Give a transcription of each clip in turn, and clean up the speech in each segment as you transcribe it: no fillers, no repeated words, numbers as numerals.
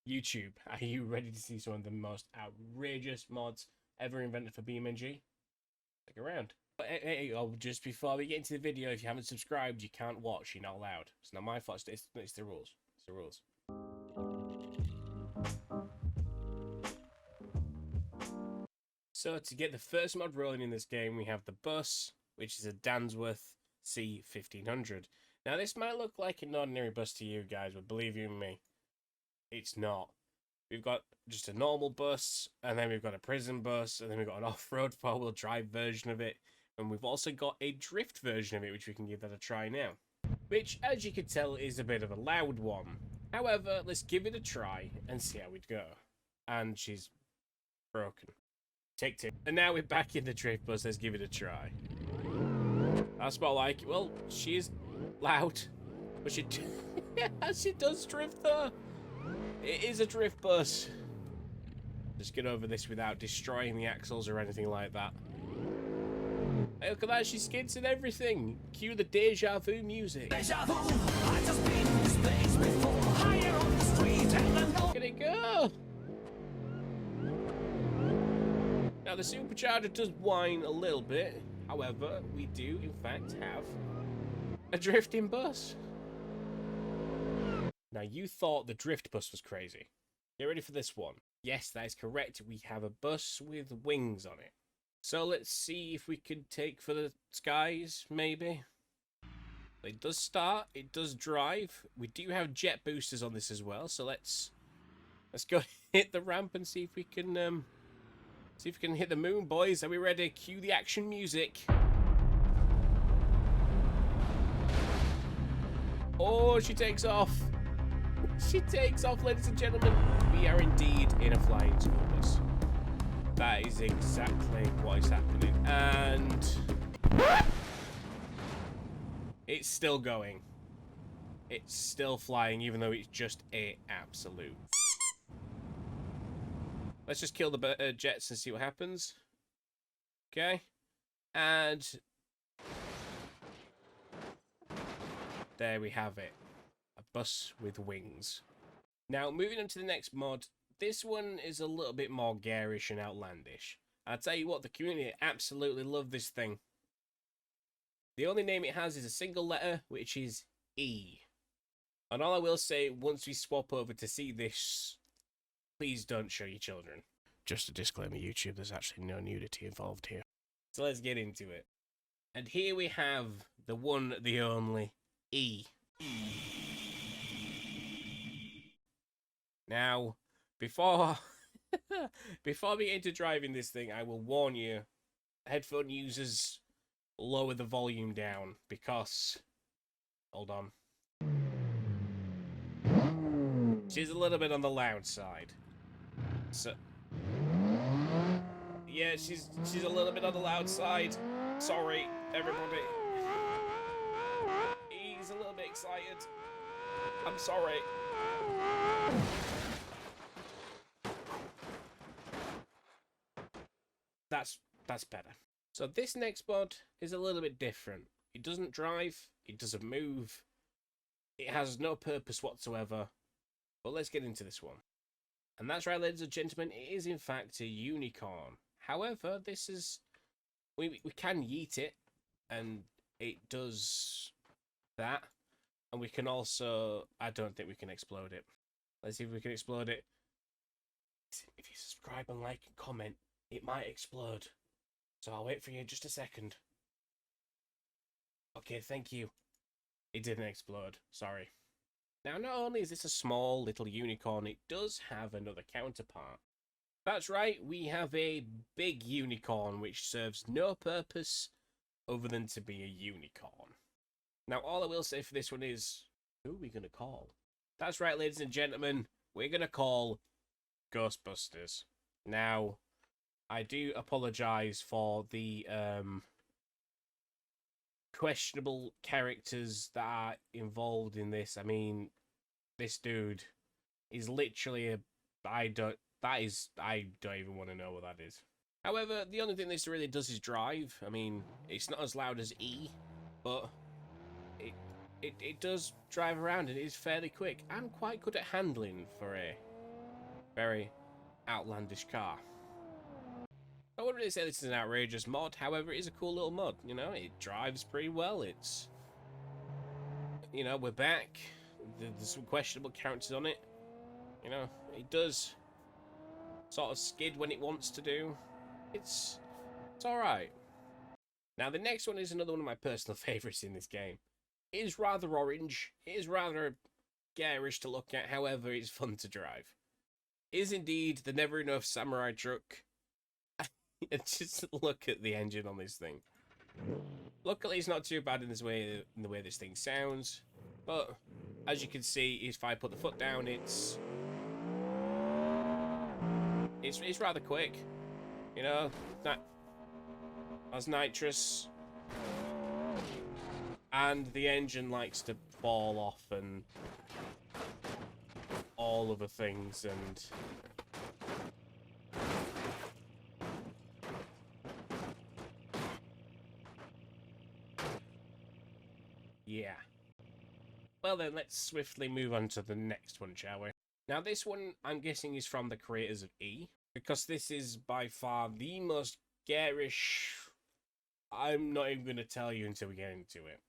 YouTube, are you ready to see some of the most outrageous mods ever invented for BeamNG? Stick around. But just before we get into the video, if you haven't subscribed, you can't watch. You're not allowed. It's not my fault. It's the rules. It's the rules. So to get the first mod rolling in this game, we have the bus, which is a Dansworth C1500. Now this might look like an ordinary bus to you guys, but believe you me, it's not. We've got just a normal bus, and then we've got a prison bus, and then we've got an off-road four-wheel drive version of it, and we've also got a drift version of it, which we can give that a try now. Which, as you can tell, is a bit of a loud one. However, let's give it a try and see how we'd go. And she's broken. Take two. And now we're back in the drift bus, let's give it a try. That's about like, well, she is loud, but she does drift though. It is a drift bus. Just get over this without destroying the axles or anything like that. Hey, look at that, she skids and everything. Cue the deja vu music. Deja vu. I just been in this place before. Higher on the street and look at it go. Now the supercharger does whine a little bit. However, we do in fact have a drifting bus. Now, you thought the drift bus was crazy. Get ready for this one. Yes, that is correct. We have a bus with wings on it. So let's see if we can take for the skies, maybe. It does start. It does drive. We do have jet boosters on this as well. So let's go hit the ramp and see if we can hit the moon, boys. Are we ready? Cue the action music. Oh, she takes off. She takes off, ladies and gentlemen. We are indeed in a flying school bus. That is exactly what is happening. And it's still going. It's still flying, even though it's just a absolute. Let's just kill the jets and see what happens. Okay. And there we have it. A bus with wings. Now, moving on to the next mod. This one is a little bit more garish and outlandish. I'll tell you what, the community absolutely love this thing. The only name it has is a single letter, which is E. And all I will say, once we swap over to see this, please don't show your children. Just a disclaimer, YouTube, there's actually no nudity involved here. So let's get into it. And here we have the one, the only, E. Now, before we get into driving this thing, I will warn you, headphone users, lower the volume down, because, hold on, she's a little bit on the loud side. So, yeah, she's a little bit on the loud side. Sorry, everybody. He's a little bit excited. I'm sorry. That's better. So this next mod is a little bit different. It doesn't drive, it doesn't move, it has no purpose whatsoever. But let's get into this one. And that's right, ladies and gentlemen, it is in fact a unicorn. However, this is we can yeet it, and it does that. And we can also, I don't think we can explode it. Let's see if we can explode it. If you subscribe and like and comment, it might explode. So I'll wait for you just a second. Okay, thank you. It didn't explode. Sorry. Now, not only is this a small little unicorn, it does have another counterpart. That's right, we have a big unicorn which serves no purpose other than to be a unicorn. Now, all I will say for this one is, who are we going to call? That's right, ladies and gentlemen, we're going to call Ghostbusters. Now, I do apologise for the questionable characters that are involved in this. I mean, this dude is literally a... I don't even want to know what that is. However, the only thing this really does is drive. I mean, it's not as loud as E, but it does drive around and it is fairly quick and quite good at handling for a Very outlandish car. I wouldn't really say this is an outrageous mod, however, it is a cool little mod, you know, it drives pretty well, it's, you know, we're back, there's some questionable characters on it, you know, it does sort of skid when it wants to do, it's alright. Now the next one is another one of my personal favourites in this game. It is rather orange, it is rather garish to look at, however, it's fun to drive. It is indeed the Never Enough Samurai truck. Just look at the engine on this thing. Luckily, it's not too bad in the way this thing sounds. But as you can see, if I put the foot down, it's rather quick. You know, that has nitrous, and the engine likes to fall off and all other things and. Yeah. Well then, let's swiftly move on to the next one, shall we? Now this one, I'm guessing, is from the creators of E, because this is by far the most garish... I'm not even going to tell you until we get into it.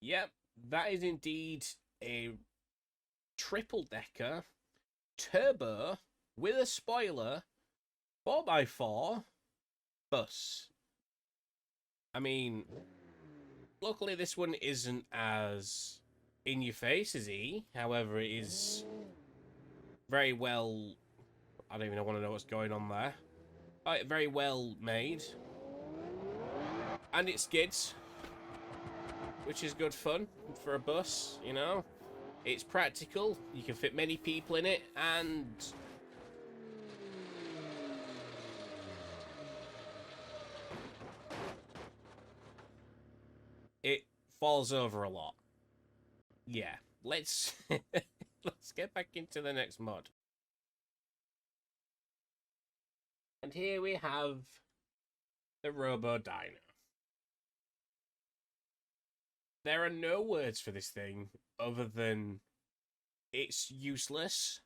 Yep, that is indeed a triple-decker, turbo, with a spoiler, 4x4 bus. I mean... Luckily, this one isn't as in your face as E. However, it is very well... I don't even want to know what's going on there. Very well made. And it skids, which is good fun for a bus, you know. It's practical. You can fit many people in it, and... it falls over a lot. Yeah, let's let's get back into the next mod. And here we have the Robo Diner. There are no words for this thing other than it's useless.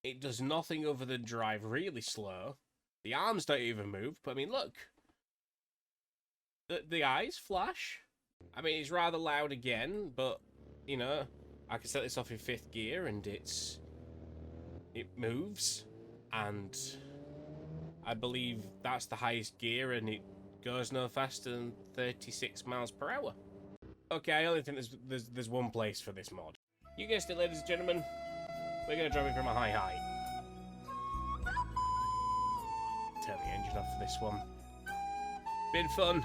It does nothing other than drive really slow. The arms don't even move, but I mean, look. The eyes flash. I mean, it's rather loud again, but, you know, I can set this off in 5th gear and it moves, and I believe that's the highest gear, and it goes no faster than 36 miles per hour. Okay, I only think there's one place for this mod. You guessed it, ladies and gentlemen. We're going to drive it from a high height. Turn the engine off for this one. Been fun.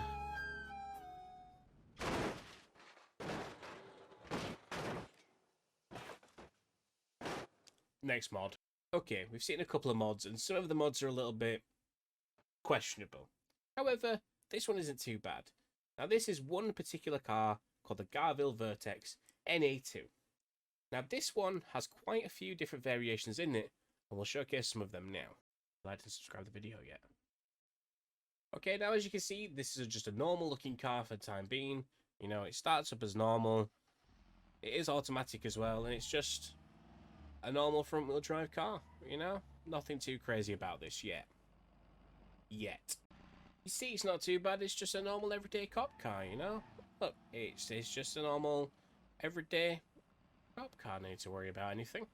Next mod. Okay, we've seen a couple of mods, and some of the mods are a little bit questionable. However, this one isn't too bad. Now, this is one particular car called the Garville Vertex NA2. Now, this one has quite a few different variations in it, and we'll showcase some of them now. Like to subscribe to the video yet. Okay, now as you can see, this is just a normal looking car for the time being. You know, it starts up as normal. It is automatic as well, and it's just a normal front wheel drive car, you know? Nothing too crazy about this yet. Yet. You see, it's not too bad, it's just a normal everyday cop car, you know? Look, it's just a normal everyday cop car, no need to worry about anything.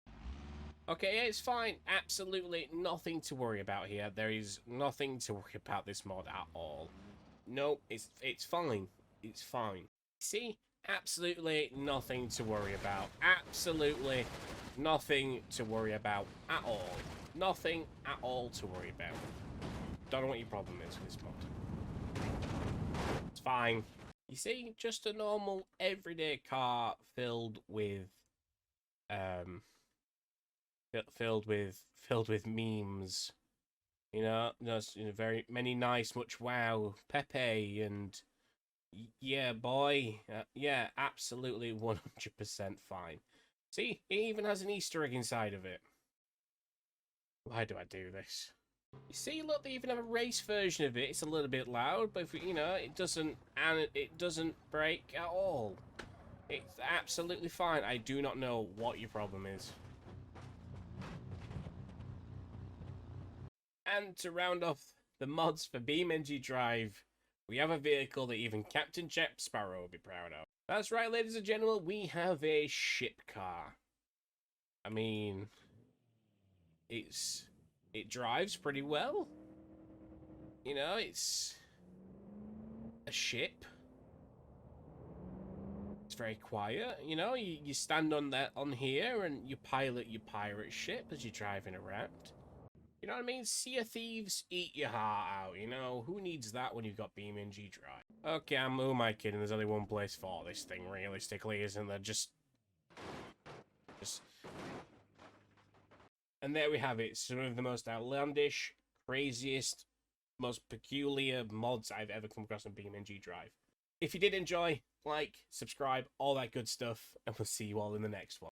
Okay, yeah, it's fine. Absolutely nothing to worry about here. There is nothing to worry about this mod at all. No, it's fine. It's fine. See? Absolutely nothing to worry about. Absolutely nothing to worry about at all. Nothing at all to worry about. Don't know what your problem is with this mod. It's fine. You see, just a normal everyday car filled with memes. You know, very many nice, much wow, Pepe, and yeah, boy, yeah, absolutely 100% fine. See, it even has an Easter egg inside of it. Why do I do this? You see, look, they even have a race version of it. It's a little bit loud, but if, you know, it doesn't break at all. It's absolutely fine. I do not know what your problem is. And to round off the mods for BeamNG Drive, we have a vehicle that even Captain Jack Sparrow will be proud of. That's right, ladies and gentlemen, we have a ship car. I mean, it drives pretty well. You know, it's a ship. It's very quiet. You know, you stand on here and you pilot your pirate ship as you're driving around. You know what I mean? Sea of Thieves, eat your heart out, you know? Who needs that when you've got BeamNG Drive? Okay, who am I kidding? There's only one place for this thing, realistically, isn't there? Just... And there we have it. Some of the most outlandish, craziest, most peculiar mods I've ever come across on BeamNG Drive. If you did enjoy, like, subscribe, all that good stuff, and we'll see you all in the next one.